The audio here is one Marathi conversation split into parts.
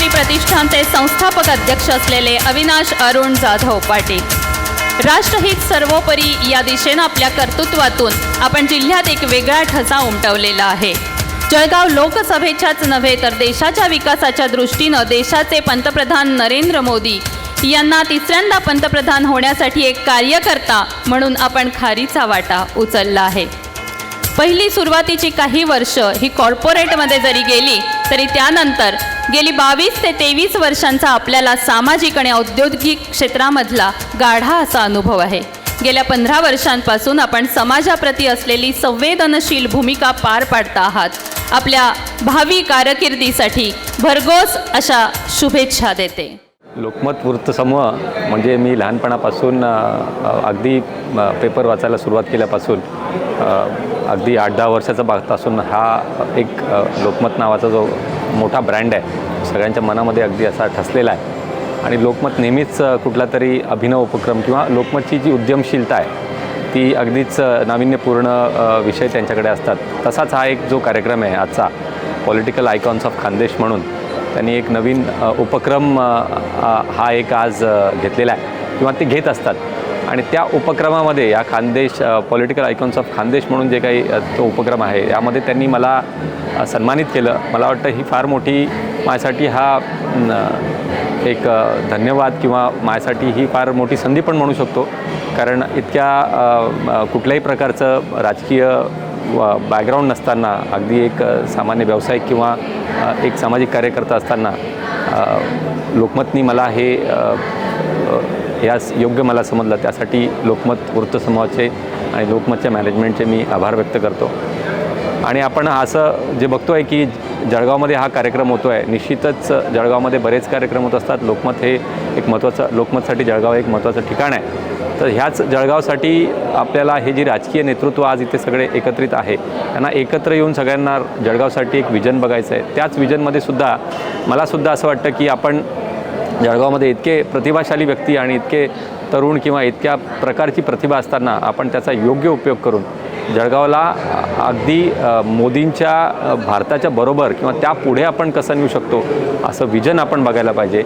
पाटील प्रतिष्ठानचे संस्थापक अध्यक्ष असलेले अविनाश अरुण जाधव पाटील। राष्ट्रहित सर्वोपरी या दिशेने आपल्या कर्तृत्वातून आपण जिल्ह्यात एक वेगळा ठसा उमटवलेला आहे। जळगाव लोकसभेच्याच नव्हे तर देशाच्या विकासाच्या दृष्टीने देशाचे पंतप्रधान नरेंद्र मोदी यांना तिसऱ्यांदा पंतप्रधान होण्यासाठी एक कार्यकर्ता म्हणून आपण खारीचा वाटा उचलला आहे। पहिली सुरुवातीची काही वर्ष ही कॉर्पोरेटमध्ये जरी गेली तरी त्यानंतर गेली 22 ते 23 वर्षांचा आपल्याला सामाजिक आणि औद्योगिक क्षेत्रामधला गाढा असा अनुभव आहे। गेल्या 15 वर्षांपासून आपण समाजाप्रती असलेली संवेदनशील भूमिका पार पाडता आहात। आपल्या भावी कारकिर्दीसाठी भरघोस अशा शुभेच्छा देते। लोकमत वृत्तसमूह म्हणजे मी लहानपणापासून अगदी पेपर वाचायला सुरुवात केल्यापासून अगदी 8-10 वर्षाचा पासून हा एक लोकमत नावाचा जो मोठा ब्रँड आहे सगळ्यांच्या मनामध्ये अगदी असा ठसलेला आहे। आणि लोकमत नेहमीच कुठला तरी अभिनव उपक्रम किंवा लोकमतची जी उद्यमशीलता आहे ती अगदीच नाविन्यपूर्ण विषय त्यांच्याकडे असतात। तसाच हा एक जो कार्यक्रम आहे आजचा पॉलिटिकल आयकॉन्स ऑफ खानदेश म्हणून त्यांनी एक नवीन उपक्रम हा एक आज घेतलेला आहे किंवा ते घेत असतात। आणि त्या उपक्रमामध्ये या Khandesh political icons of Khandesh म्हणून जे काही तो उपक्रम आहे यामध्ये त्यांनी मला सन्मानित केलं। मला वाटतं ही फार मोठी माझ्यासाठी हा एक धन्यवाद किंवा माझ्यासाठी ही फार मोठी संधी पण म्हणू शकतो। कारण इतक्या कुठल्याही प्रकारचं राजकीय बॅकग्राऊंड नसताना अगदी एक सामान्य व्यावसायिक किंवा एक सामाजिक कार्यकर्ता असताना लोकमतनी मला हे यास योग्य मला समजलं। त्यासाठी लोकमत वृत्तसमूहाचे आणि लोकमतच्या मॅनेजमेंटचे मी आभार व्यक्त करतो। आणि आपण असं जे बघतो आहे की जळगावमध्ये हा कार्यक्रम होतो आहे, निश्चितच जळगावमध्ये बरेच कार्यक्रम होत असतात। लोकमत हे एक महत्त्वाचं लोकमतसाठी जळगाव एक महत्त्वाचं ठिकाण आहे। तर ह्याच जळगावसाठी आपल्याला हे जे राजकीय नेतृत्व आज इथे सगळे एकत्रित आहे त्यांना एकत्र येऊन सगळ्यांना जळगावसाठी एक विजन बघायचं आहे। त्याच विजनमध्ये सुद्धा मलासुद्धा असं वाटतं की आपण जळगावमध्ये इतके प्रतिभाशाली व्यक्ती आणि इतके तरुण किंवा इतक्या प्रकारची प्रतिभा असताना आपण त्याचा योग्य उपयोग करून जळगावला अगदी मोदींच्या भारताच्या बरोबर किंवा त्यापुढे आपण कसं नेऊ शकतो असं विजन आपण बघायला पाहिजे।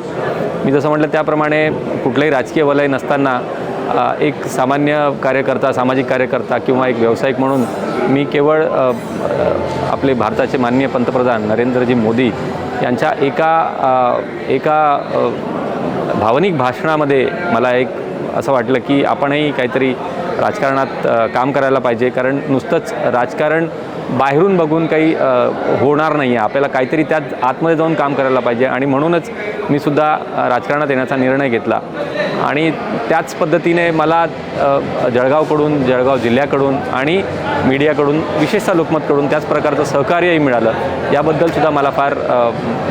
मी जसं म्हटलं त्याप्रमाणे कुठलंही राजकीय वलय नसताना एक सामान्य कार्यकर्ता, सामाजिक कार्यकर्ता किंवा एक व्यावसायिक म्हणून मी केवळ आपले भारताचे माननीय पंतप्रधान नरेंद्रजी मोदी यांच्या एका भावनिक भाषणामध्ये मला एक असं वाटलं की आपणही काहीतरी राजकारणात काम करायला पाहिजे। कारण नुसतंच राजकारण बाहेरून बघून काही होणार नाही आहे, आपल्याला काहीतरी त्यात आतमध्ये जाऊन काम करायला पाहिजे। आणि म्हणूनच मी सुद्धा राजकारणात येण्याचा निर्णय घेतला। आणि त्याच पद्धतीने मला जळगावकडून, जळगाव जिल्ह्याकडून आणि मीडियाकडून, विशेषतः लोकमतकडून त्याच प्रकारचं सहकार्यही मिळालं। याबद्दलसुद्धा मला फार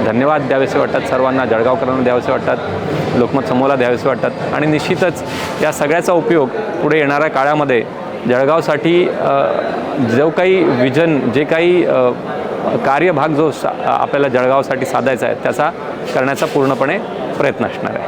धन्यवाद द्यावेसे वाटतात। सर्वांना जळगावकरांना द्यावेसे वाटतात, लोकमत समूहाला द्यावेसे वाटतात। आणि निश्चितच या सगळ्याचा उपयोग पुढे येणाऱ्या काळामध्ये जळगावसाठी जो काही विजन, जे काही कार्यभाग जो आपल्याला जळगावसाठी साधायचा आहे त्याचा करण्याचा पूर्णपणे प्रयत्न असणार आहे।